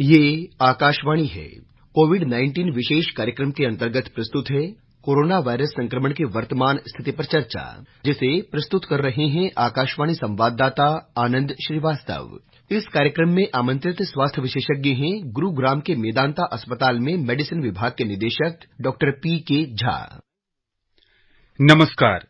ये आकाशवाणी है। कोविड-19 विशेष कार्यक्रम के अंतर्गत प्रस्तुत है कोरोना वायरस संक्रमण की वर्तमान स्थिति पर चर्चा, जिसे प्रस्तुत कर रहे हैं आकाशवाणी संवाददाता आनंद श्रीवास्तव। इस कार्यक्रम में आमंत्रित स्वास्थ्य विशेषज्ञ हैं गुरुग्राम के मेदांता अस्पताल में मेडिसिन विभाग के निदेशक डॉक्टर पी.के. झा। नमस्कार।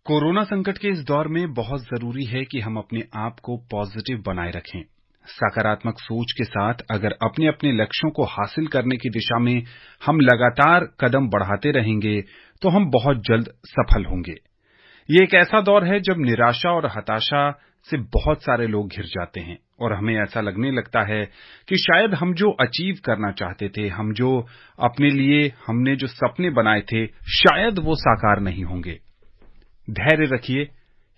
कोरोना संकट के इस दौर में बहुत जरूरी है कि हम अपने आप को पॉजिटिव बनाए रखें। सकारात्मक सोच के साथ अगर अपने अपने लक्ष्यों को हासिल करने की दिशा में हम लगातार कदम बढ़ाते रहेंगे तो हम बहुत जल्द सफल होंगे। ये एक ऐसा दौर है जब निराशा और हताशा से बहुत सारे लोग घिर जाते हैं और हमें ऐसा लगने लगता है कि शायद हम जो अचीव करना चाहते थे, हम जो अपने लिए हमने जो सपने बनाए थे, शायद वो साकार नहीं होंगे। धैर्य रखिए,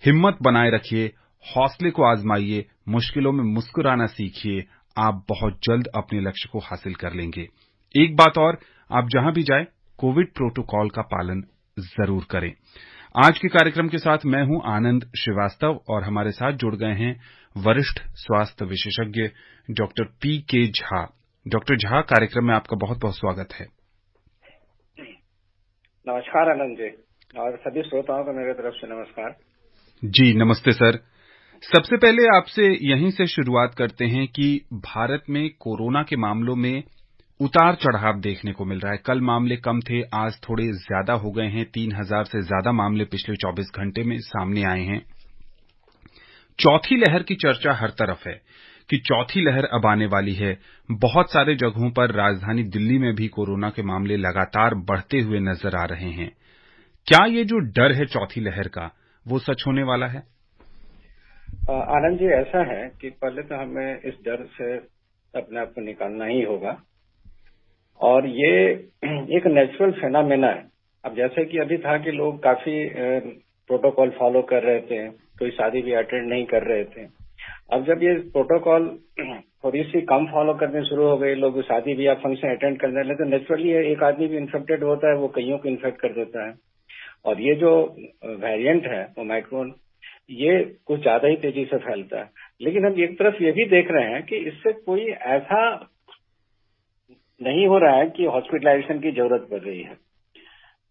हिम्मत बनाए रखिए, हौसले को आजमाइए, मुश्किलों में मुस्कुराना सीखिए। आप बहुत जल्द अपने लक्ष्य को हासिल कर लेंगे। एक बात और, आप जहां भी जाएं, कोविड प्रोटोकॉल का पालन जरूर करें। आज के कार्यक्रम के साथ मैं हूं आनंद श्रीवास्तव और हमारे साथ जुड़ गए हैं वरिष्ठ स्वास्थ्य विशेषज्ञ doctor PK. Jha. Doctor Jha, कार्यक्रम में आपका बहुत बहुत स्वागत है। नमस्कार आनंद जी, और सभी श्रोताओं को मेरे तरफ से नमस्कार। जी नमस्ते सर। सबसे पहले आपसे यहीं से शुरुआत करते हैं कि भारत में कोरोना के मामलों में उतार चढ़ाव देखने को मिल रहा है। कल मामले कम थे, आज थोड़े ज्यादा हो गए हैं। 3000 से ज्यादा मामले पिछले 24 घंटे में सामने आए हैं। चौथी लहर की चर्चा हर तरफ है कि चौथी लहर अब आने वाली है। बहुत सारे जगहों पर राजधानी दिल्ली में भी कोरोना के मामले लगातार बढ़ते हुए नजर आ रहे हैं। क्या ये जो डर है चौथी लहर का, वो सच होने वाला है? आनंद जी, ऐसा है कि पहले तो हमें इस डर से अपने आप को निकालना ही होगा, और ये एक नेचुरल फेनामेना है। अब जैसे कि अभी था कि लोग काफी प्रोटोकॉल फॉलो कर रहे थे, कोई शादी भी अटेंड नहीं कर रहे थे। अब जब ये प्रोटोकॉल थोड़ी सी कम फॉलो करने शुरू हो गए, लोग शादी भी या फंक्शन अटेंड करने लगे, तो नेचुरली एक आदमी भी इन्फेक्टेड होता है, वो कईयों को इन्फेक्ट कर देता है। और ये जो वेरिएंट है ओमाइक्रोन, ये कुछ ज्यादा ही तेजी से फैलता है। लेकिन हम एक तरफ ये भी देख रहे हैं कि इससे कोई ऐसा नहीं हो रहा है कि हॉस्पिटलाइजेशन की जरूरत पड़ रही है।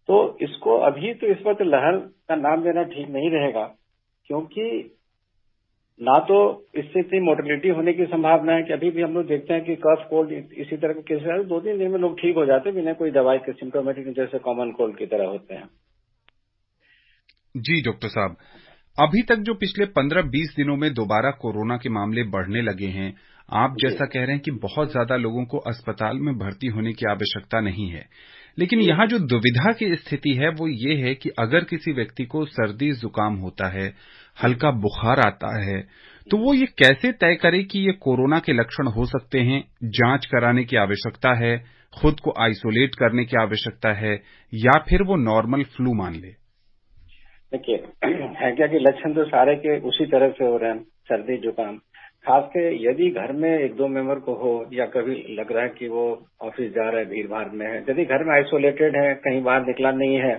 तो इसको अभी तो इस वक्त लहर का नाम देना ठीक नहीं रहेगा, क्योंकि ना तो इससे इतनी मोर्टेलिटी होने की संभावना है कि अभी भी हम लोग देखते हैं कि कफ कोल्ड इसी तरह के केसेस है, 2-3 दिन में लोग ठीक हो जाते हैं बिना कोई दवाई के, सिम्टोमेटिक जैसे कॉमन कोल्ड की तरह होते हैं। जी डॉक्टर साहब, अभी तक जो पिछले 15-20 दिनों में दोबारा कोरोना के मामले बढ़ने लगे हैं, आप जैसा कह रहे हैं कि बहुत ज्यादा लोगों को अस्पताल में भर्ती होने की आवश्यकता नहीं है। लेकिन यहाँ जो दुविधा की स्थिति है वो ये है कि अगर किसी व्यक्ति को सर्दी जुकाम होता है, हल्का बुखार आता है, तो वो ये कैसे तय करे कि ये कोरोना के लक्षण हो सकते हैं? जांच कराने की आवश्यकता है, खुद को आइसोलेट करने की आवश्यकता है, या फिर वो नॉर्मल फ्लू मान ले? देखिए, है क्या कि लक्षण तो सारे के उसी तरह से हो रहे हैं, सर्दी जुकाम। खास के यदि घर में 1-2 मेंबर को हो, या कभी लग रहा है कि वो ऑफिस जा रहा है, भीड़ भाड़ में है, यदि घर में आइसोलेटेड है, कहीं बाहर निकला नहीं है,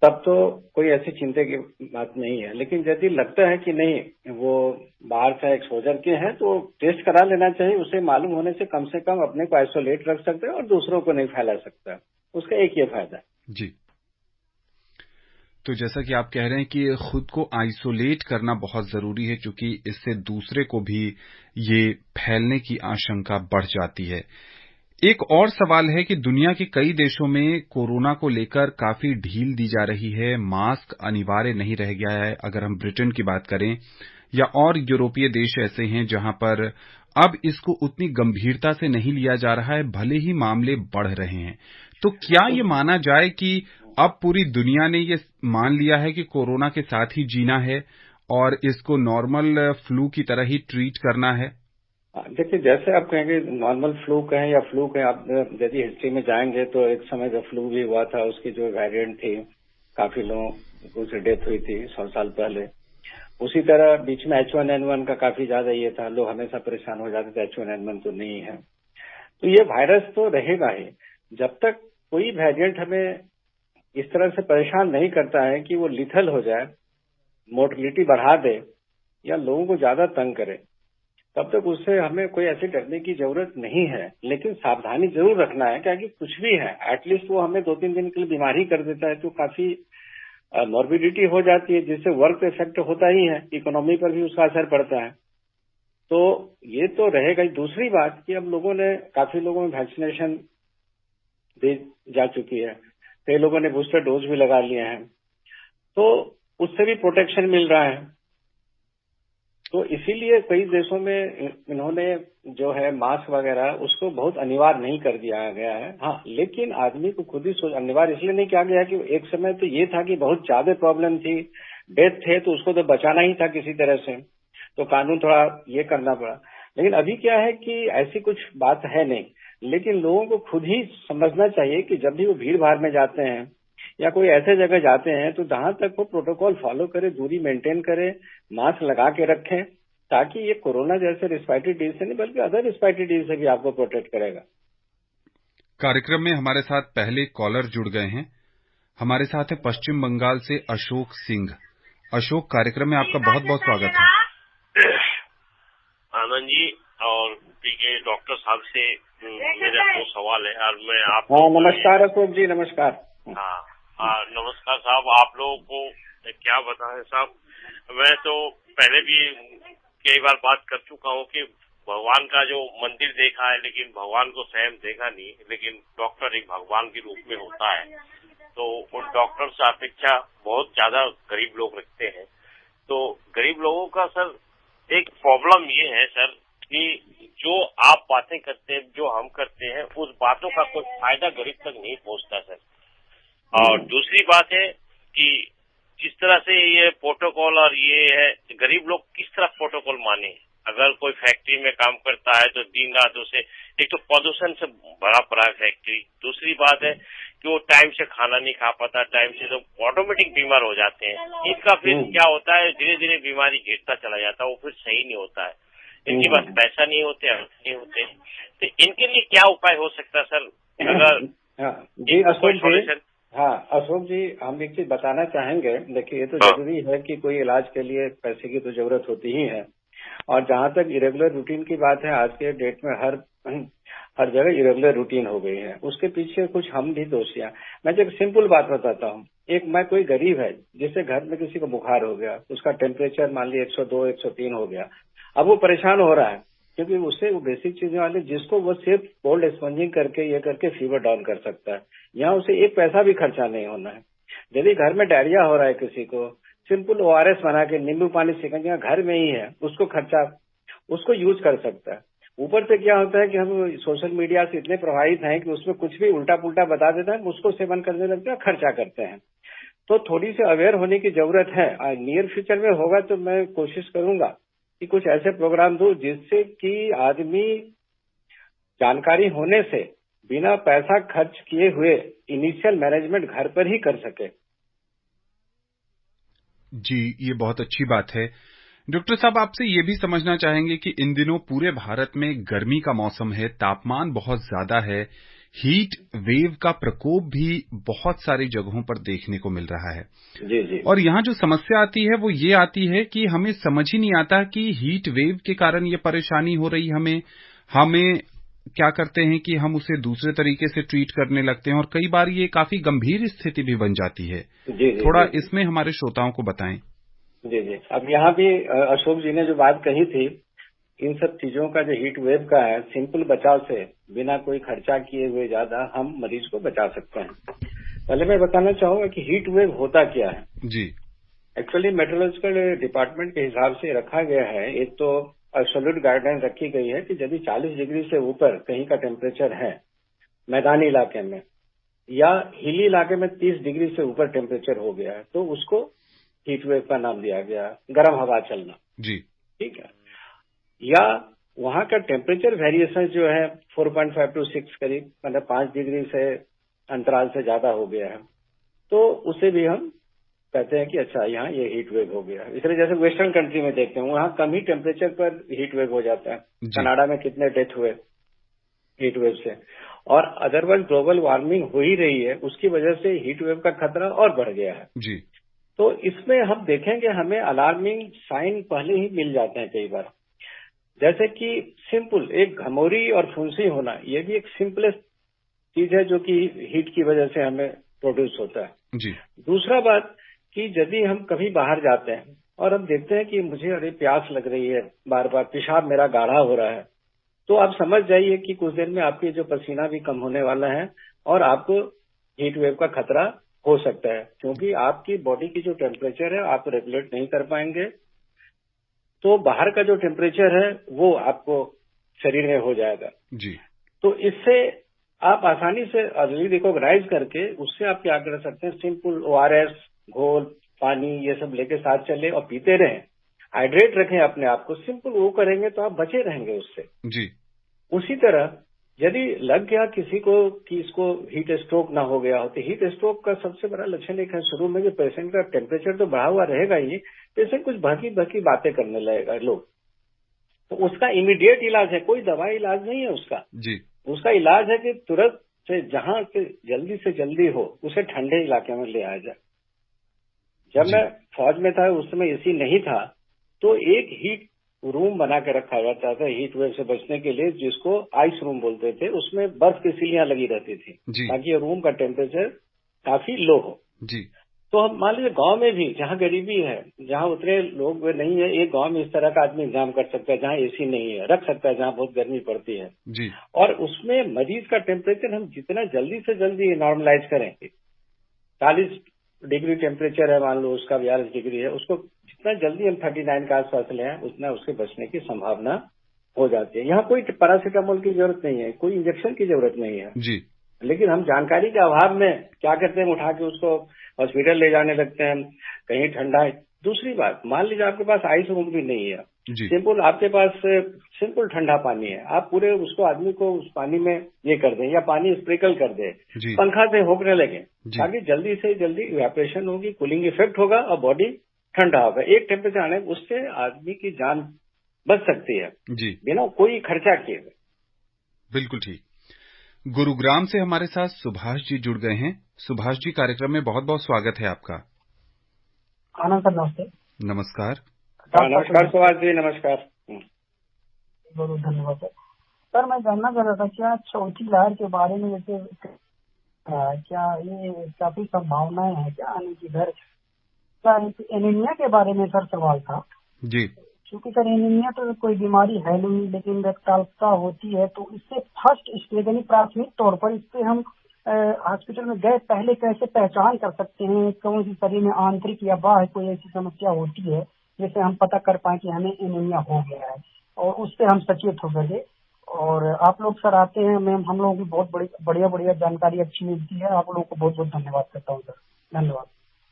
तब तो कोई ऐसी चिंता की बात नहीं है। लेकिन यदि लगता है कि नहीं, वो बाहर से एक्सपोजर के हैं, तो टेस्ट करा लेना चाहिए। उसे मालूम होने से कम अपने को आइसोलेट रख सकते हैं और दूसरों को नहीं फैला सकता। उसका एक ये फायदा है। जी, तो जैसा कि आप कह रहे हैं कि खुद को आइसोलेट करना बहुत जरूरी है, क्योंकि इससे दूसरे को भी ये फैलने की आशंका बढ़ जाती है। एक और सवाल है कि दुनिया के कई देशों में कोरोना को लेकर काफी ढील दी जा रही है। मास्क अनिवार्य नहीं रह गया है। अगर हम ब्रिटेन की बात करें या और यूरोपीय देश ऐसे हैं जहां पर अब इसको उतनी गंभीरता से नहीं लिया जा रहा है, भले ही मामले बढ़ रहे हैं। तो क्या ये माना जाए कि अब पूरी दुनिया ने ये मान लिया है कि कोरोना के साथ ही जीना है और इसको नॉर्मल फ्लू की तरह ही ट्रीट करना है? देखिए, जैसे आप कहेंगे नॉर्मल फ्लू कहें या फ्लू कहें, आप यदि हिस्ट्री में जाएंगे तो एक समय जब फ्लू भी हुआ था, उसकी जो वेरिएंट थी, काफी लोगों की डेथ हुई थी 100 साल पहले। उसी तरह बीच में H1N1 का काफी ज्यादा ये था, लोग हमेशा परेशान हो जाते थे, H1N1 तो नहीं है। तो ये वायरस तो रहेगा ही जब तक कोई वेरिएंट हमें इस तरह से परेशान नहीं करता है कि वो लिथल हो जाए, मोर्टेलिटी बढ़ा दे या लोगों को ज्यादा तंग करे। तब तक उससे हमें कोई ऐसे डरने की जरूरत नहीं है। लेकिन सावधानी जरूर रखना है, क्या कि कुछ भी है एटलीस्ट वो हमें 2-3 दिन के लिए बीमार ही कर देता है, तो काफी मॉर्बिडिटी हो जाती है, जिससे वर्क पे इफेक्ट होता ही है, इकोनॉमी पर भी उसका असर पड़ता है। तो ये तो रहेगा ही। दूसरी बात कि अब काफी लोगों में वैक्सीनेशन दी जा चुकी है, कई लोगों ने बूस्टर डोज भी लगा लिए हैं, तो उससे भी प्रोटेक्शन मिल रहा है। तो इसीलिए कई देशों में इन्होंने जो है मास्क वगैरह उसको बहुत अनिवार्य नहीं कर दिया गया है। हाँ, लेकिन आदमी को खुद ही अनिवार्य इसलिए नहीं किया गया कि एक समय तो ये था कि बहुत ज्यादा प्रॉब्लम थी, डेथ थे, तो उसको तो बचाना ही था किसी तरह से, तो कानून थोड़ा ये करना पड़ा। लेकिन अभी क्या है कि ऐसी कुछ बात है नहीं, लेकिन लोगों को खुद ही समझना चाहिए कि जब भी वो भीड़ भाड़ में जाते हैं या कोई ऐसे जगह जाते हैं तो जहां तक वो प्रोटोकॉल फॉलो करे, दूरी मेंटेन करे, मास्क लगा के रखें, ताकि ये कोरोना जैसे रिस्पायरेटरी डिजीज से नहीं बल्कि अदर रिस्पायरेटरी डिजीज से भी आपको प्रोटेक्ट करेगा। कार्यक्रम में हमारे साथ पहले कॉलर जुड़ गए हैं। हमारे साथ है पश्चिम बंगाल से अशोक सिंह। अशोक, कार्यक्रम में आपका बहुत बहुत स्वागत है। आनंद जी और पीके डॉक्टर साहब से मेरे 2 सवाल है और मैं आप। हाँ, नमस्कार अशोक जी, नमस्कार। हाँ, नमस्कार साहब। आप लोगों को क्या बताएं साहब, मैं तो पहले भी कई बार बात कर चुका हूँ कि भगवान का जो मंदिर देखा है लेकिन भगवान को स्वयं देखा नहीं, लेकिन डॉक्टर एक भगवान के रूप में होता है। तो उन डॉक्टर से अपेक्षा बहुत ज्यादा गरीब लोग रखते हैं। तो गरीब लोगों का सर एक प्रॉब्लम ये है सर कि जो आप बातें करते हैं, जो हम करते हैं, उस बातों का कोई फायदा गरीब तक नहीं पहुंचता सर। और दूसरी बात है कि जिस तरह से ये प्रोटोकॉल और ये है, गरीब लोग किस तरह प्रोटोकॉल माने। अगर कोई फैक्ट्री में काम करता है तो दिन रात उसे, एक तो प्रदूषण से भरा पड़ा है फैक्ट्री, दूसरी बात है कि वो टाइम से खाना नहीं खा पाता, टाइम से तो ऑटोमेटिक बीमार हो जाते हैं। इनका फिर क्या होता है, धीरे धीरे बीमारी घिरता चला जाता है, वो फिर सही नहीं होता है। इनके पास पैसा नहीं होते, नहीं होते, तो इनके लिए क्या उपाय हो सकता है सर? अगर जी अशोक जी, हाँ अशोक जी, हम एक चीज बताना चाहेंगे। देखिए, ये तो जरूरी है कि कोई इलाज के लिए पैसे की तो जरूरत होती ही है, और जहां तक इरेगुलर रूटीन की बात है, आज के डेट में हर जगह इरेगुलर रूटीन हो गई है। उसके पीछे कुछ हम भी दोषियां। मैं जो एक सिंपल बात बताता हूँ, कोई गरीब है जिससे घर में किसी को बुखार हो गया, उसका टेम्परेचर मान लीजिए 102 103 हो गया, अब वो परेशान हो रहा है क्योंकि उससे वो बेसिक चीजें वाले जिसको वो सिर्फ कोल्ड स्पंजिंग करके ये करके फीवर डाउन कर सकता है, यहाँ उसे एक पैसा भी खर्चा नहीं होना है। यदि घर में डायरिया हो रहा है किसी को, सिंपल ORS बना के नींबू पानी सिकंजा घर में ही है, उसको यूज कर सकता है। ऊपर से क्या होता है कि हम सोशल मीडिया से इतने प्रभावित हैं कि उसमें कुछ भी उल्टा पुल्टा बता देता है, उसको सेवन करने लगते हैं, खर्चा करते हैं। तो थोड़ी सी अवेयर होने की जरूरत है। नियर फ्यूचर में होगा तो मैं कोशिश करूंगा कि कुछ ऐसे प्रोग्राम दूं जिससे कि आदमी जानकारी होने से बिना पैसा खर्च किए हुए इनिशियल मैनेजमेंट घर पर ही कर सके। जी, ये बहुत अच्छी बात है। डॉक्टर साहब, आपसे ये भी समझना चाहेंगे कि इन दिनों पूरे भारत में गर्मी का मौसम है, तापमान बहुत ज्यादा है, हीट वेव का प्रकोप भी बहुत सारी जगहों पर देखने को मिल रहा है। जी जी। और यहाँ जो समस्या आती है वो ये आती है कि हमें समझ ही नहीं आता कि हीट वेव के कारण ये परेशानी हो रही हमें क्या करते हैं कि हम उसे दूसरे तरीके से ट्रीट करने लगते हैं और कई बार ये काफी गंभीर स्थिति भी बन जाती है। जी, थोड़ा इसमें हमारे श्रोताओं को बताएं। जी जी। अब यहाँ भी अशोक जी ने जो बात कही थी, इन सब चीजों का जो हीट वेव का है, सिंपल बचाव से बिना कोई खर्चा किए हुए ज्यादा हम मरीज को बचा सकते हैं। पहले मैं बताना चाहूंगा कि हीट वेव होता क्या है। जी, एक्चुअली मेट्रोलॉजिकल डिपार्टमेंट के हिसाब से रखा गया है, एक तो एब्सोल्यूट गाइडलाइन रखी गई है कि यदि 40 डिग्री से ऊपर कहीं का टेम्परेचर है मैदानी इलाके में, या हिली इलाके में 30 डिग्री से ऊपर टेम्परेचर हो गया है, तो उसको हीट वेव का नाम दिया गया, गर्म हवा चलना। जी, ठीक है। या वहां का टेम्परेचर वेरिएशन जो है 4.5 to 6 करीब, मतलब 5 डिग्री से अंतराल से ज्यादा हो गया है, तो उसे भी हम कहते हैं कि अच्छा यहाँ ये हीट वेव हो गया। इसलिए जैसे वेस्टर्न कंट्री में देखते हैं, वहाँ कम ही टेम्परेचर पर हीट वेव हो जाता है। कनाडा में कितने डेथ हुए हीट वेव से, और अदरवाइज ग्लोबल वार्मिंग हो ही रही है, उसकी वजह से हीट वेव का खतरा और बढ़ गया है। जी। तो इसमें हम देखेंगे हमें अलार्मिंग साइन पहले ही मिल जाते हैं कई बार। जैसे कि सिंपल एक घमौरी और फुंसी होना, ये भी एक सिंपलेस्ट चीज है जो कि हीट की वजह से हमें प्रोड्यूस होता है। जी। दूसरा बात कि यदि हम कभी बाहर जाते हैं और हम देखते हैं कि मुझे अरे प्यास लग रही है, बार बार पेशाब मेरा गाढ़ा हो रहा है, तो आप समझ जाइए कि कुछ देर में आपकी जो पसीना भी कम होने वाला है और आपको हीट वेव का खतरा हो सकता है, क्योंकि आपकी बॉडी की जो टेम्परेचर है आप रेगुलेट नहीं कर पाएंगे। तो बाहर का जो टेम्परेचर है वो आपको शरीर में हो जाएगा। जी। तो इससे आप आसानी से अर्ली रिकॉग्नाइज करके उससे आप क्या कर सकते हैं, सिंपल ORS घोल पानी ये सब लेके साथ चले और पीते रहें, हाइड्रेट रखें अपने आप को। सिंपल वो करेंगे तो आप बचे रहेंगे उससे। जी। उसी तरह यदि लग गया किसी को कि इसको हीट स्ट्रोक ना हो गया हो, तो हीट स्ट्रोक का सबसे बड़ा लक्षण एक है शुरू में कि पेशेंट का टेम्परेचर तो बढ़ा हुआ रहेगा ही, पेशेंट कुछ भकी भकी बातें करने लगेगा लोग। तो उसका इमीडिएट इलाज है, कोई दवाई इलाज नहीं है उसका। जी। उसका इलाज है कि तुरंत से जहां से जल्दी हो उसे ठंडे इलाके में ले आया जाए। जब मैं फौज में था उस समय एसी नहीं था, तो एक हीट रूम बना के रखा जाता था हीट वेव से बचने के लिए, जिसको आइस रूम बोलते थे। उसमें बर्फ की सीलियां लगी रहती थी ताकि रूम का टेम्परेचर काफी लो हो। जी। तो हम मान लीजिए गांव में भी जहां गरीबी है, जहां उतने लोग नहीं है, एक गांव में इस तरह का आदमी इंतजाम कर सकता है जहां एसी नहीं है, रख सकता है जहां बहुत गर्मी पड़ती है। जी। और उसमें मरीज का टेम्परेचर हम जितना जल्दी से जल्दी नॉर्मलाइज करेंगे, 40 डिग्री टेम्परेचर है मान लो उसका, 42 डिग्री है, उसको जितना जल्दी हम 39 के आसपास ले आए उतना उसके बचने की संभावना हो जाती है। यहाँ कोई पैरासीटामोल की जरूरत नहीं है, कोई इंजेक्शन की जरूरत नहीं है। जी। लेकिन हम जानकारी के अभाव में क्या करते हैं, उठा के उसको हॉस्पिटल ले जाने लगते हैं, कहीं ठंडा है। दूसरी बात, मान लीजिए आपके पास आइस रूम भी नहीं है, सिंपल आपके पास सिंपल ठंडा पानी है, आप पूरे उसको आदमी को उस पानी में ये कर दें या पानी स्प्रिंकल कर दें, पंखा से होकने लगे, ताकि जल्दी से जल्दी इवेपोरेशन होगी, कूलिंग इफेक्ट होगा और बॉडी ठंडा होगा। एक टेम्परेचर आने उससे आदमी की जान बच सकती है बिना कोई खर्चा किए हुए। बिल्कुल ठीक। गुरुग्राम से हमारे साथ सुभाष जी जुड़ गए हैं। सुभाष जी, कार्यक्रम में बहुत बहुत स्वागत है आपका। आनंद सर, नमस्ते। नमस्कार। नमस्कार सुभाष जी, नमस्कार। बहुत धन्यवाद सर। सर मैं जानना चाह रहा था, क्या चौथी लहर के बारे में जैसे क्या ये काफी संभावनाएं हैं क्या आने की? घर एनीमिया के बारे में सर सवाल था जी। क्योंकि सर एनीमिया तो कोई बीमारी है नहीं, लेकिन रक्ताल्पता होती है, तो इससे फर्स्ट स्टेज यानी प्राथमिक तौर पर इस पे हम हॉस्पिटल में गए पहले कैसे पहचान कर सकते हैं कौन सी शरीर में आंतरिक या बाह्य कोई ऐसी समस्या होती है जिससे हम पता कर पाए कि हमें एनीमिया हो गया है और उससे हम सचेत हो सके। और आप लोग सर आते हैं, मैम हम लोगों की बहुत बढ़िया जानकारी अच्छी मिलती है। आप लोगों को बहुत बहुत धन्यवाद करता हूँ सर। धन्यवाद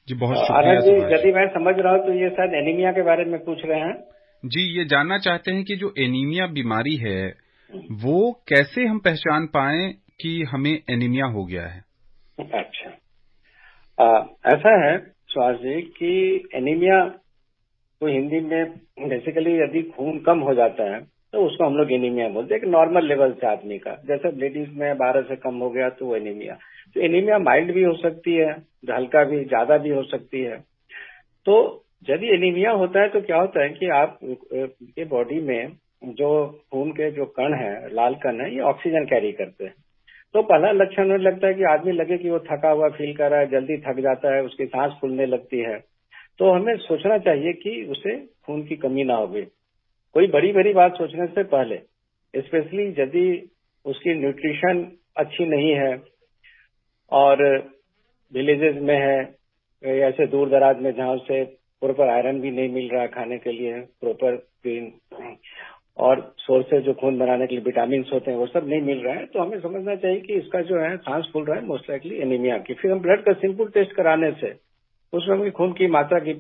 जी। बहुत शुक्रिया जी। यदि मैं समझ रहा हूँ तो ये शायद एनीमिया के बारे में पूछ रहे हैं जी। ये जानना चाहते हैं कि जो एनीमिया बीमारी है वो कैसे हम पहचान पाएं कि हमें एनीमिया हो गया है। अच्छा, ऐसा है सुभाष जी कि एनीमिया तो हिंदी में बेसिकली यदि खून कम हो जाता है तो उसको हम लोग एनीमिया बोलते हैं, एक नॉर्मल लेवल से आदमी का, जैसे लेडीज में 12 से कम हो गया तो वो एनीमिया। तो एनीमिया माइल्ड भी हो सकती है, हल्का भी, ज्यादा भी हो सकती है। तो यदि एनीमिया होता है तो क्या होता है कि आप के बॉडी में जो खून के जो कण है, लाल कण है, ये ऑक्सीजन कैरी करते हैं। तो पहला लक्षण होने लगता है कि आदमी लगे कि वो थका हुआ फील कर रहा है, जल्दी थक जाता है, उसकी सांस फूलने लगती है। तो हमें सोचना चाहिए कि उसे खून की कमी ना हो। कोई बड़ी बात सोचने से पहले, स्पेशली यदि उसकी न्यूट्रिशन अच्छी नहीं है और विलेजेस में है, ऐसे दूर दराज में जहाँ से प्रॉपर आयरन भी नहीं मिल रहा है खाने के लिए, प्रॉपर ग्रीन और सोर्सेज जो खून बनाने के लिए विटामिन होते हैं वो सब नहीं मिल रहा है, तो हमें समझना चाहिए कि इसका जो है सांस फूल रहा है, मोस्ट लाइकली एनीमिया की। फिर हम ब्लड का सिंपल टेस्ट कराने से उसमें हमें खून की मात्रा की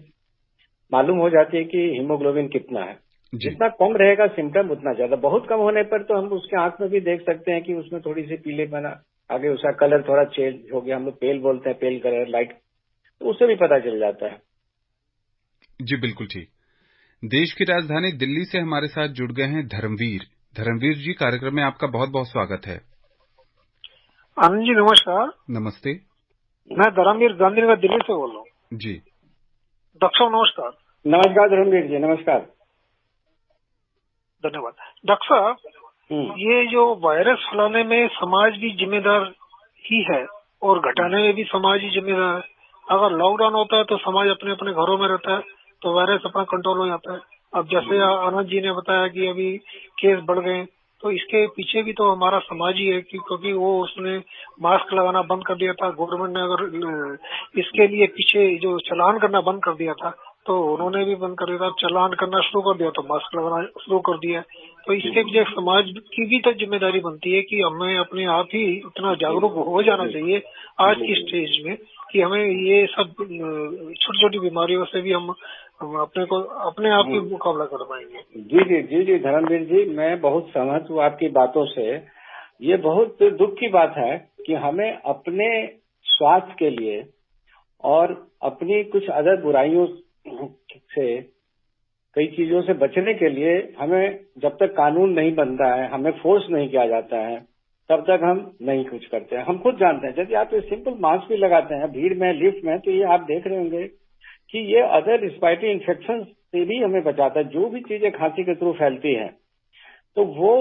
मालूम हो जाती है कि हीमोग्लोबिन कितना है। जितना कम रहेगा सिम्टम उतना ज्यादा। बहुत कम होने पर तो हम उसके आंख में भी देख सकते हैं कि उसमें थोड़ी सी पीलेपना आगे, उसका कलर थोड़ा चेंज हो गया, हम लोग पेल बोलते हैं, पेल कलर लाइट, तो उससे भी पता चल जाता है। जी बिल्कुल ठीक। देश की राजधानी दिल्ली से हमारे साथ जुड़ गए हैं धर्मवीर। धर्मवीर जी, कार्यक्रम में आपका बहुत बहुत स्वागत है। आनंद जी नमस्कार। नमस्ते। मैं धर्मवीर गांधीनगर दिल्ली से बोल रहा हूँ जी। डॉक्टर साहब नमस्कार। नमस्कार धर्मवीर जी, नमस्कार। धन्यवाद। डॉक्टर साहब, ये जो वायरस फैलाने में समाज भी जिम्मेदार ही है और घटाने में भी समाज ही जिम्मेदार है। अगर लॉकडाउन होता है तो समाज अपने अपने घरों में रहता है तो वायरस अपना कंट्रोल हो जाता है। अब जैसे आनंद जी ने बताया कि अभी केस बढ़ गए, तो इसके पीछे भी तो हमारा समाज ही है क्योंकि वो उसने मास्क लगाना बंद कर दिया था। गवर्नमेंट ने अगर इसके लिए पीछे जो चालान करना बंद कर दिया था तो उन्होंने भी बंद कर दिया था। चालान करना शुरू कर दिया तो मास्क लगाना शुरू कर दिया। तो इसके पीछे समाज की भी तो जिम्मेदारी बनती है कि हमें अपने आप ही इतना जागरूक हो जाना चाहिए आज की स्टेज में कि हमें ये सब छोटी छोटी बीमारियों से भी हम अपने आप ही मुकाबला कर पाएंगे। जी धर्मवीर जी, मैं बहुत सहमत हूँ आपकी बातों से। ये बहुत दुख की बात है कि हमें अपने स्वास्थ्य के लिए और अपनी कुछ अदर बुराइयों से, कई चीजों से बचने के लिए हमें जब तक कानून नहीं बनता है, हमें फोर्स नहीं किया जाता है, तब तक हम नहीं कुछ करते हैं। हम खुद जानते हैं, यदि आप ये सिंपल मास्क भी लगाते हैं भीड़ में, लिफ्ट में, तो ये आप देख रहे होंगे कि ये अदर रिस्पायरेटरी इन्फेक्शन से भी हमें बचाता है। जो भी चीजें खांसी के थ्रू फैलती हैं तो वो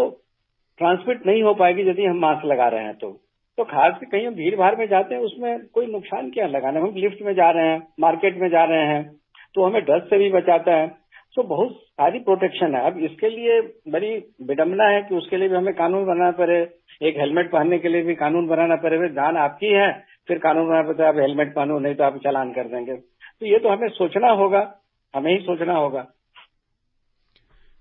ट्रांसमिट नहीं हो पाएगी यदि हम मास्क लगा रहे हैं। तो खास कर कहीं हम भीड़ भाड़ में जाते हैं, उसमें कोई नुकसान क्या लगाना। हम लिफ्ट में जा रहे हैं, मार्केट में जा रहे हैं, तो हमें डस्ट से भी बचाता है। तो बहुत सारी प्रोटेक्शन है। अब इसके लिए बड़ी विडम्बना है कि उसके लिए भी हमें कानून बनाना पड़े। एक हेलमेट पहनने के लिए भी कानून बनाना पड़े। जान आपकी है, फिर कानून बनाना पड़ता है आप हेलमेट पहनो, नहीं तो आप चालान कर देंगे। तो ये तो हमें सोचना होगा, हमें ही सोचना होगा।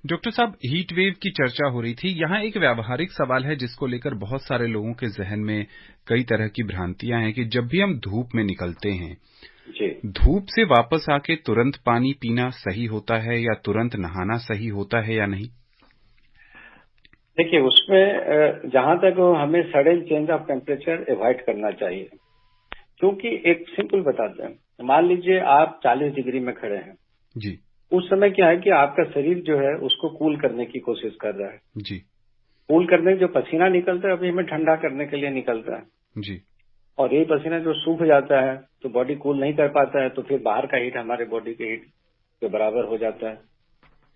डॉक्टर साहब, हीट वेव की चर्चा हो रही थी। यहाँ एक व्यावहारिक सवाल है जिसको लेकर बहुत सारे लोगों के जहन में कई तरह की भ्रांतियां हैं कि जब भी हम धूप में निकलते हैं जी, धूप से वापस आके तुरंत पानी पीना सही होता है या तुरंत नहाना सही होता है या नहीं? देखिए, उसमें जहां तक हमें sudden change of temperature avoid करना चाहिए। क्योंकि एक सिंपल बताते हैं, मान लीजिए आप 40 डिग्री में खड़े हैं जी, उस समय क्या है कि आपका शरीर जो है उसको कूल करने की कोशिश कर रहा है जी, कूल करने जो पसीना निकलता है अभी हमें ठंडा करने के लिए निकलता है जी, और यही पसीना जो सूख जाता है तो बॉडी कूल नहीं कर पाता है, तो फिर बाहर का हीट हमारे बॉडी के हीट के बराबर हो जाता है।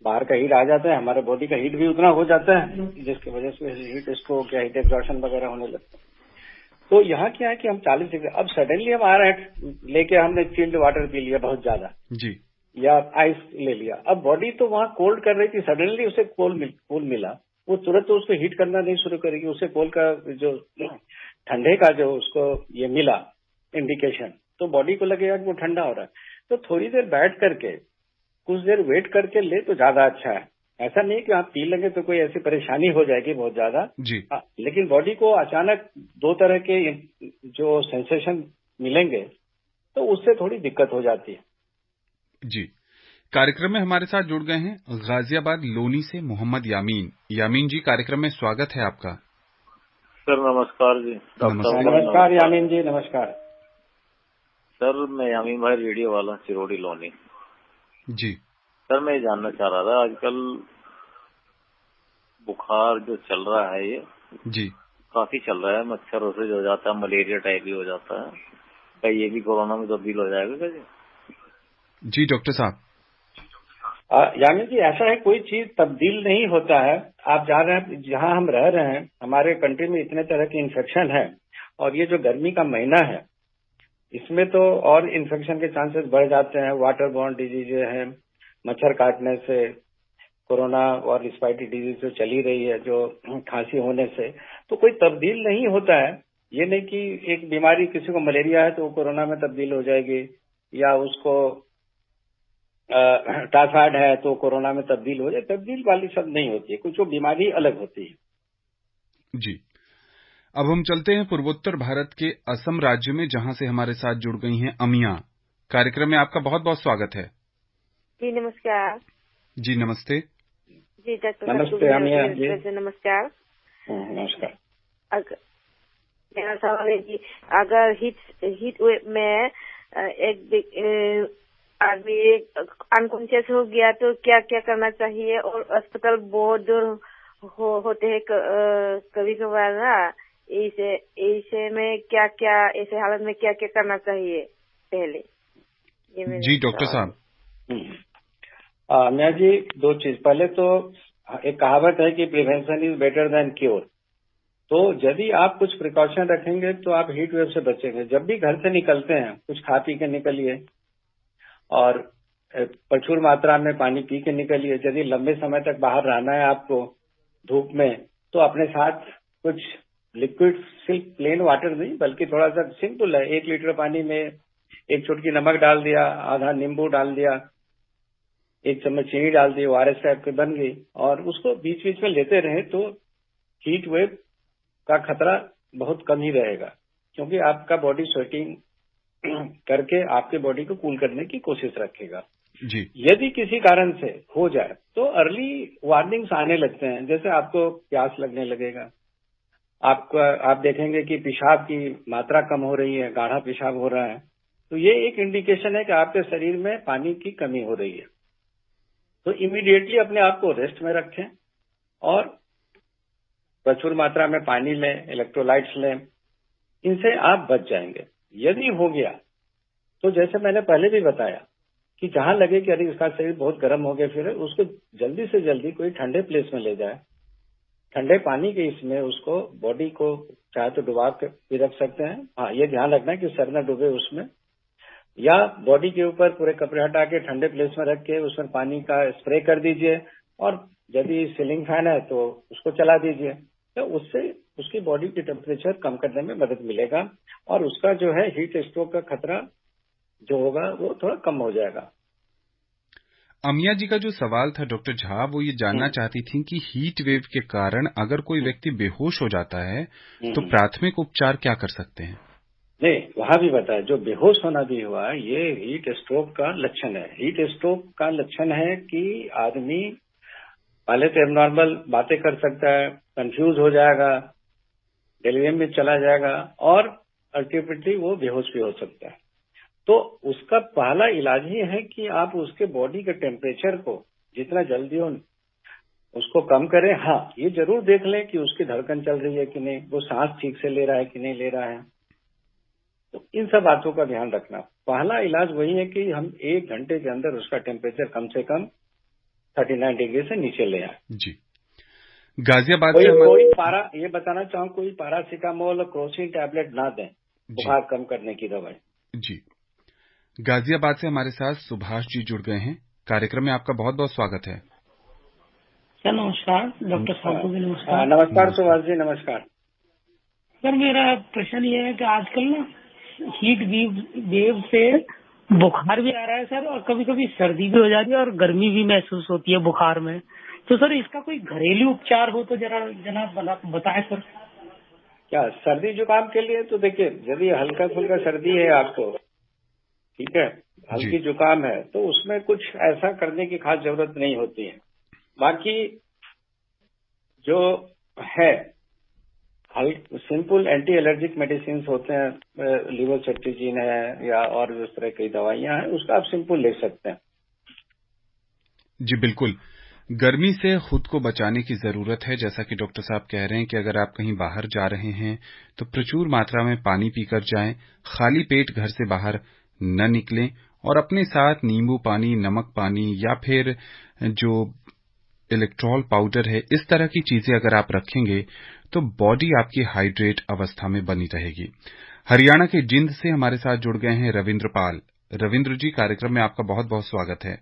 बाहर का हीट आ जाता है, हमारे बॉडी का हीट भी उतना हो जाता है जिसकी वजह से हीट स्ट्रोक या हीट एग्जॉर्शन वगैरह होने लगता है। तो यहाँ क्या है कि हम 40 डिग्री, अब सडनली हम आ रहे हैं लेके, हमने चिल्ड वाटर पी लिया बहुत ज्यादा जी, या आइस ले लिया। अब बॉडी तो वहाँ कोल्ड कर रही थी, सडनली उसे कूल मिला, वो तुरंत तो उसको हीट करना नहीं शुरू करेगी। उसे कोल्ड का जो ठंडे का जो उसको ये मिला इंडिकेशन, तो बॉडी को लगेगा कि वो ठंडा हो रहा है। तो थोड़ी देर बैठ करके कुछ देर वेट करके ले तो ज्यादा अच्छा है। ऐसा नहीं कि आप पी लेंगे तो कोई ऐसी परेशानी हो जाएगी बहुत ज्यादा जी, लेकिन बॉडी को अचानक दो तरह के जो सेंसेशन मिलेंगे तो उससे थोड़ी दिक्कत हो जाती है। जी। कार्यक्रम में हमारे साथ जुड़ गए हैं गाजियाबाद लोनी से मोहम्मद यामीन। यामीन जी, कार्यक्रम में स्वागत है आपका। सर नमस्कार जी। नमस्कार यामीन जी, नमस्कार सर। मैं यामीन भाई रेडियो वाला, चिरोड़ी लोनी जी। सर, मैं जानना चाह रहा था, आजकल बुखार जो चल रहा है ये जी काफी चल रहा है, मच्छरों से हो जाता है, मलेरिया टाइप भी हो जाता है, क्या ये भी कोरोना में तब्दील हो जाएगा क्या जी? जी डॉक्टर साहब। यामिनी जी, ऐसा है कोई चीज तब्दील नहीं होता है। आप जा रहे हैं, जहां हम रह रहे हैं हमारे कंट्री में इतने तरह के इन्फेक्शन है और ये जो गर्मी का महीना है इसमें तो और इन्फेक्शन के चांसेस बढ़ जाते हैं। वाटर बॉर्न डिजीज है, मच्छर काटने से, कोरोना और रिस्पायरेटरी डिजीज जो चली रही है, जो खांसी होने से, तो कोई तब्दील नहीं होता है। ये नहीं कि एक बीमारी, किसी को मलेरिया है तो वो कोरोना में तब्दील हो जाएगी, या उसको टाइफाइड है तो कोरोना में तब्दील हो जाए। तब्दील वाली सब नहीं होती है, कुछ वो बीमारी अलग होती है। जी। अब हम चलते हैं पूर्वोत्तर भारत के असम राज्य में, जहां से हमारे साथ जुड़ गई हैं अमिया। कार्यक्रम में आपका बहुत बहुत स्वागत है। जी नमस्कार। जी नमस्ते। जी डॉक्टर नमस्ते अमिया जी। नमस्कार। नमस्कार। मेरा सवाल है कि अगर हीट वेव में एक आदमी अनकॉन्शियस हो गया तो क्या क्या करना चाहिए, और अस्पताल बहुत दूर होते हैं कभी कभार ना, ऐसे में क्या क्या, ऐसे हालत में क्या क्या करना चाहिए पहले? जी डॉक्टर साहब। अमिया जी, दो चीज। पहले तो एक कहावत है कि prevention is better than cure. तो यदि आप कुछ प्रिकॉशन रखेंगे तो आप हीट वेव से बचेंगे। जब भी घर से निकलते हैं कुछ खा पी के निकलिए और प्रचुर मात्रा में पानी पी के निकलिए। यदि लंबे समय तक बाहर रहना है आपको धूप में, तो अपने साथ कुछ लिक्विड, सिर्फ प्लेन वाटर नहीं बल्कि थोड़ा सा सिंपल है, 1 लीटर पानी में 1 चुटकी नमक डाल दिया, आधा नींबू डाल दिया, 1 चम्मच चीनी डाल दी, ORS टाइप की बन गई, और उसको बीच बीच में लेते रहे तो हीट वेव का खतरा बहुत कम ही रहेगा, क्योंकि आपका बॉडी स्वेटिंग करके आपके बॉडी को कूल करने की कोशिश रखेगा जी। यदि किसी कारण से हो जाए तो अर्ली वार्निंग्स आने लगते हैं। जैसे आपको प्यास लगने लगेगा, आप देखेंगे कि पेशाब की मात्रा कम हो रही है, गाढ़ा पेशाब हो रहा है, तो ये एक इंडिकेशन है कि आपके शरीर में पानी की कमी हो रही है। तो इमीडिएटली अपने आप को रेस्ट में रखें और प्रचुर मात्रा में पानी लें, इलेक्ट्रोलाइट्स लें, इनसे आप बच जाएंगे। यदि हो गया तो जैसे मैंने पहले भी बताया कि जहां लगे कि अरे इसका शरीर बहुत गर्म हो गया, फिर उसको जल्दी से जल्दी कोई ठंडे प्लेस में ले जाए, ठंडे पानी के इसमें उसको बॉडी को चाहे तो डुबा के भी रख सकते हैं। हाँ, ये ध्यान रखना है कि सर न डूबे उसमें, या बॉडी के ऊपर पूरे कपड़े हटा के ठंडे प्लेस में रख के उसमें पानी का स्प्रे कर दीजिए, और यदि सीलिंग फैन है तो उसको चला दीजिए। तो उससे उसकी बॉडी की टेम्परेचर कम करने में मदद मिलेगा और उसका जो है हीट स्ट्रोक का खतरा जो होगा वो थोड़ा कम हो जाएगा। अमिया जी का जो सवाल था डॉक्टर झा, वो ये जानना चाहती थी कि हीट वेव के कारण अगर कोई व्यक्ति बेहोश हो जाता है तो प्राथमिक उपचार क्या कर सकते हैं? नहीं, वहां भी बताया, जो बेहोश होना भी हुआ ये हीट स्ट्रोक का लक्षण है। हीट स्ट्रोक का लक्षण है कि आदमी पहले तो एबनॉर्मल बातें कर सकता है, कंफ्यूज हो जाएगा, डेलिरियम में चला जाएगा और अल्टीमेटली वो बेहोश भी हो सकता है। तो उसका पहला इलाज ही है कि आप उसके बॉडी के टेम्परेचर को जितना जल्दी हो उसको कम करें। हाँ, ये जरूर देख लें कि उसकी धड़कन चल रही है कि नहीं, वो सांस ठीक से ले रहा है कि नहीं ले रहा है। तो इन सब बातों का ध्यान रखना। पहला इलाज वही है कि हम 1 घंटे के अंदर उसका टेम्परेचर कम से कम 39 डिग्री से नीचे ले आए। जी। गाजियाबाद से कोई ये बताना चाहूँ, कोई पैरासीटामोल और क्रोसिन टैबलेट ना दें बुखार कम करने की दवाई। जी। गाजियाबाद से हमारे साथ सुभाष जी जुड़ गए हैं। कार्यक्रम में आपका बहुत बहुत स्वागत है। सर नमस्कार। डॉक्टर साहब को भी नमस्कार। नमस्कार सुभाष जी, नमस्कार। सर मेरा प्रश्न ये है कि आजकल ना हीट वेव से बुखार भी आ रहा है सर, और कभी कभी सर्दी भी हो जाती है और गर्मी भी महसूस होती है बुखार में। तो सर इसका कोई घरेलू उपचार हो तो जरा बताएं सर। क्या सर्दी जुकाम के लिए तो देखिए, यदि हल्का फुल्का सर्दी है आपको, ठीक है, हल्की जुकाम है, तो उसमें कुछ ऐसा करने की खास जरूरत नहीं होती है। बाकी जो है सिंपल एंटी एलर्जिक मेडिसिन होते हैं, लिवोसेट्रिजिन है या और उस तरह की दवाइयां हैं, उसका आप सिंपल ले सकते हैं। जी बिल्कुल। गर्मी से खुद को बचाने की जरूरत है। जैसा कि डॉक्टर साहब कह रहे हैं कि अगर आप कहीं बाहर जा रहे हैं तो प्रचुर मात्रा में पानी पीकर जाएं, खाली पेट घर से बाहर न निकलें और अपने साथ नींबू पानी, नमक पानी या फिर जो इलेक्ट्रॉल पाउडर है, इस तरह की चीजें अगर आप रखेंगे तो बॉडी आपकी हाइड्रेट अवस्था में बनी रहेगी। हरियाणा के जिंद से हमारे साथ जुड़ गए हैं रविंद्र पाल। रविंद्र जी, कार्यक्रम में आपका बहुत बहुत स्वागत है।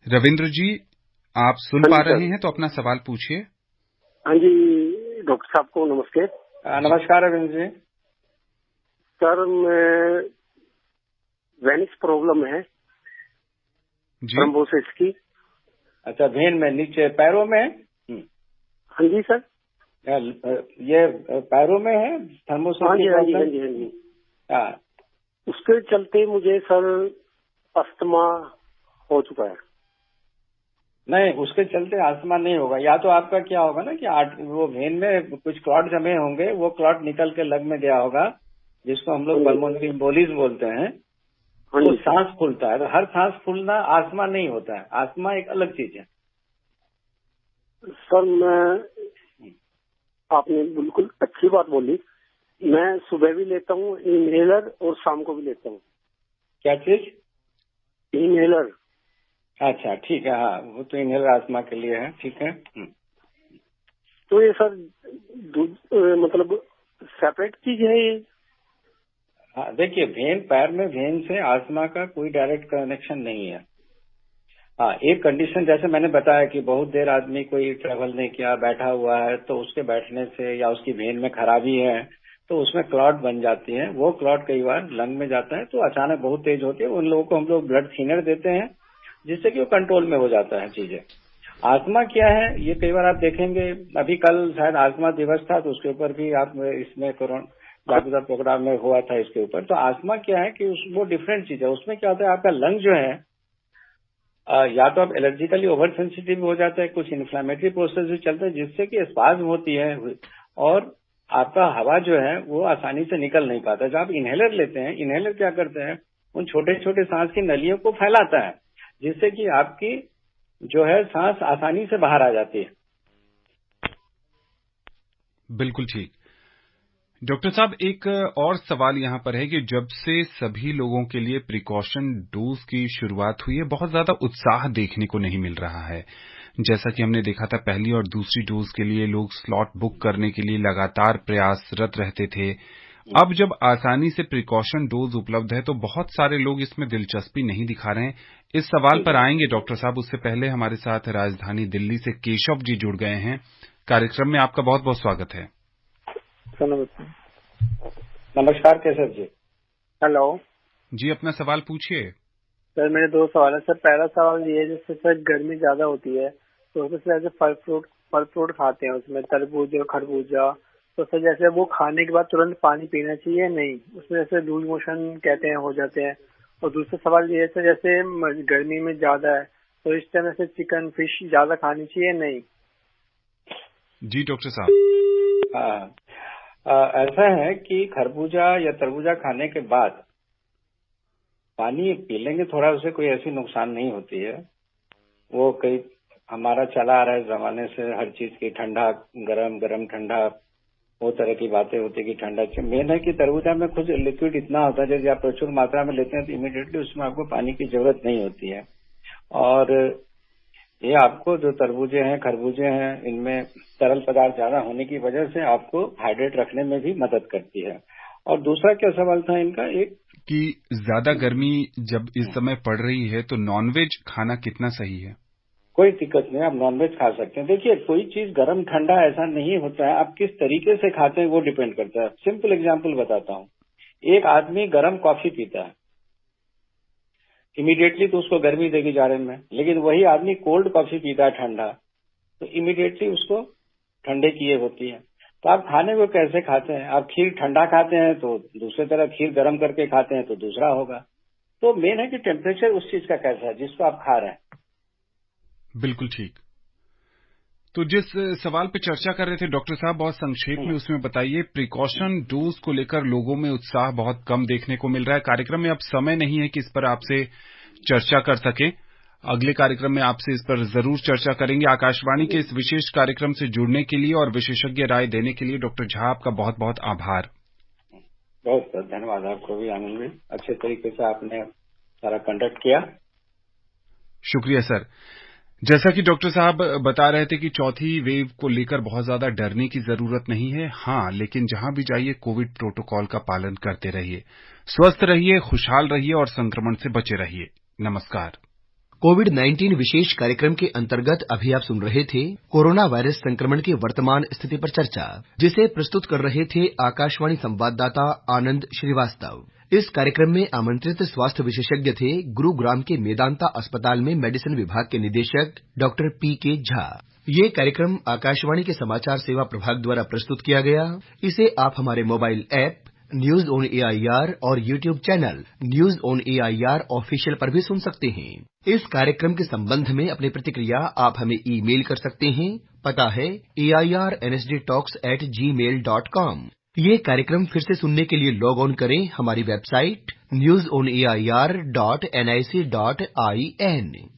रविंद्र जी, आप सुन पा रहे हैं तो अपना सवाल पूछिए। हाँ जी, डॉक्टर साहब को नमस्ते। नमस्कार रविंद्र जी। सर मैं वेनिस प्रॉब्लम है थ्रोम्बोसिस की। अच्छा, भेन में नीचे पैरों में? हाँ जी सर। ये पैरों में है थ्रोम्बोसिस? हाँ जी हाँ जी हाँ जी हाँ जी। हाँ, उसके चलते मुझे सर अस्थमा हो चुका है। नहीं, उसके चलते अस्थमा नहीं होगा। या तो आपका क्या होगा ना कि वो वेन में कुछ क्लॉट जमे होंगे, वो क्लॉट निकल के लग में गया होगा, जिसको हम लोग पल्मोनरी एम्बोलिस बोलते हैं। तो सांस फूलता है, तो हर सांस फूलना अस्थमा नहीं होता है। अस्थमा एक अलग चीज है। सर आपने बिल्कुल अच्छी बात बोली। मैं सुबह भी लेता हूँ इनहेलर और शाम को भी लेता हूँ। क्या चीज? इनहेलर। अच्छा ठीक है, हाँ वो तो इनहेलर आस्थमा के लिए है, ठीक है। तो ये सर मतलब सेपरेट चीज है ये? हाँ देखिए, वेन, पैर में वेन से आस्थमा का कोई डायरेक्ट कनेक्शन नहीं है। हाँ, एक कंडीशन जैसे मैंने बताया कि बहुत देर आदमी कोई ट्रेवल नहीं किया, बैठा हुआ है, तो उसके बैठने से या उसकी वेन में खराबी है तो उसमें क्लॉट बन जाती है। वो क्लॉट कई बार लंग में जाता है तो अचानक बहुत तेज होती है। उन लोगों को हम लोग ब्लड थिनर देते हैं जिससे कि वो कंट्रोल में हो जाता है चीजें। आस्थमा क्या है ये कई बार आप देखेंगे, अभी कल शायद आस्थमा दिवस था तो उसके ऊपर भी आप इसमें जागरूकता प्रोग्राम में हुआ था इसके ऊपर। तो आस्थमा क्या है कि वो डिफरेंट चीज है। उसमें क्या होता है, आपका लंग जो है या तो आप एलर्जिकली ओवर सेंसिटिव हो जाता है, कुछ इन्फ्लामेटरी प्रोसेस भी चलता है जिससे कि स्पाज्म होती है और आपका हवा जो है वो आसानी से निकल नहीं पाता। जब आप इनहेलर लेते हैं, इनहेलर क्या करते हैं, उन छोटे छोटे सांस की नलियों को फैलाता है जिससे कि आपकी जो है सांस आसानी से बाहर आ जाती है। बिल्कुल ठीक। डॉक्टर साहब, एक और सवाल यहाँ पर है कि जब से सभी लोगों के लिए प्रिकॉशन डोज की शुरुआत हुई है, बहुत ज्यादा उत्साह देखने को नहीं मिल रहा है। जैसा कि हमने देखा था, पहली और दूसरी डोज के लिए लोग स्लॉट बुक करने के लिए लगातार प्रयासरत रहते थे। अब जब आसानी से प्रिकॉशन डोज उपलब्ध है तो बहुत सारे लोग इसमें दिलचस्पी नहीं दिखा रहे हैं। इस सवाल पर आएंगे डॉक्टर साहब, उससे पहले हमारे साथ राजधानी दिल्ली से केशव जी जुड़ गए हैं। कार्यक्रम में आपका बहुत बहुत स्वागत है। नमस्कार केशव जी। हेलो जी, अपना सवाल पूछिए। सर, मेरे दो सवाल है सर। पहला सवाल ये है, जैसे सर गर्मी ज्यादा होती है तो उसमें से ऐसे फल फ्रूट खाते हैं, उसमें तरबूज और खरबूजा, तो सर जैसे वो खाने के बाद तुरंत पानी पीना चाहिए नहीं? उसमें जैसे लूज मोशन कहते हैं हो जाते हैं। और दूसरा सवाल ये है सर, जैसे गर्मी में ज्यादा है तो इस टाइम से चिकन फिश ज्यादा खानी चाहिए नहीं? जी डॉक्टर साहब। हाँ, ऐसा है कि खरबूजा या तरबूजा खाने के बाद पानी पी लेंगे थोड़ा, उससे कोई ऐसी नुकसान नहीं होती है। वो कई हमारा चला आ रहा है जमाने से, हर चीज की ठंडा गरम, गरम ठंडा, वो तरह की बातें होती है कि ठंडा। मेन है कि तरबूजा में कुछ लिक्विड इतना होता है, जैसे आप प्रचुर मात्रा में लेते हैं तो इमीडिएटली उसमें आपको पानी की जरूरत नहीं होती है। और ये आपको जो तरबूजे हैं, खरबूजे हैं, इनमें तरल पदार्थ ज्यादा होने की वजह से आपको हाइड्रेट रखने में भी मदद करती है। और दूसरा क्या सवाल था इनका, एक कि ज्यादा गर्मी जब इस समय पड़ रही है तो नॉनवेज खाना कितना सही है? कोई दिक्कत नहीं, आप नॉनवेज खा सकते हैं। देखिए, कोई चीज गर्म ठंडा ऐसा नहीं होता है, आप किस तरीके से खाते हैं वो डिपेंड करता है। सिंपल एग्जांपल बताता हूँ। एक आदमी गर्म कॉफी पीता है, इमीडिएटली तो उसको गर्मी देगी जाड़े में, लेकिन वही आदमी कोल्ड कॉफी पीता है ठंडा, तो इमीडिएटली उसको ठंडे की ये होती है। तो आप खाने को कैसे खाते हैं? आप खीर ठंडा खाते हैं तो दूसरी तरह खीर गर्म करके खाते हैं तो दूसरा होगा। तो मेन है कि टेम्परेचर उस चीज का कैसा है जिसको आप खा रहे हैं। बिल्कुल ठीक। तो जिस सवाल पे चर्चा कर रहे थे डॉक्टर साहब, बहुत संक्षेप में उसमें बताइए। प्रिकॉशन डोज को लेकर लोगों में उत्साह बहुत कम देखने को मिल रहा है। कार्यक्रम में अब समय नहीं है कि इस पर आपसे चर्चा कर सके। अगले कार्यक्रम में आपसे इस पर जरूर चर्चा करेंगे। आकाशवाणी के इस विशेष कार्यक्रम से जुड़ने के लिए और विशेषज्ञ राय देने के लिए डॉक्टर झा आपका बहुत बहुत आभार। बहुत बहुत धन्यवाद आपको भी आनंद जी, अच्छे तरीके से आपने सारा कंडक्ट किया। शुक्रिया सर। जैसा कि डॉक्टर साहब बता रहे थे कि चौथी वेव को लेकर बहुत ज्यादा डरने की जरूरत नहीं है। हाँ, लेकिन जहां भी जाइए कोविड प्रोटोकॉल का पालन करते रहिए, स्वस्थ रहिए, खुशहाल रहिए और संक्रमण से बचे रहिए। नमस्कार। कोविड-19 विशेष कार्यक्रम के अंतर्गत अभी आप सुन रहे थे कोरोना वायरस संक्रमण की वर्तमान स्थिति पर चर्चा, जिसे प्रस्तुत कर रहे थे आकाशवाणी संवाददाता आनंद श्रीवास्तव। इस कार्यक्रम में आमंत्रित स्वास्थ्य विशेषज्ञ थे गुरुग्राम के मेदांता अस्पताल में मेडिसिन विभाग के निदेशक डॉक्टर पी.के. झा। ये कार्यक्रम आकाशवाणी के समाचार सेवा प्रभाग द्वारा प्रस्तुत किया गया। इसे आप हमारे mobile app news on AIR और YouTube channel news on AIR official पर भी सुन सकते हैं। इस कार्यक्रम के संबंध में अपनी प्रतिक्रिया आप हमें ईमेल कर सकते हैं। पता है airnsdtalks@gmail.com। ये कार्यक्रम फिर से सुनने के लिए लॉग ऑन करें हमारी वेबसाइट newsonair.nic.in।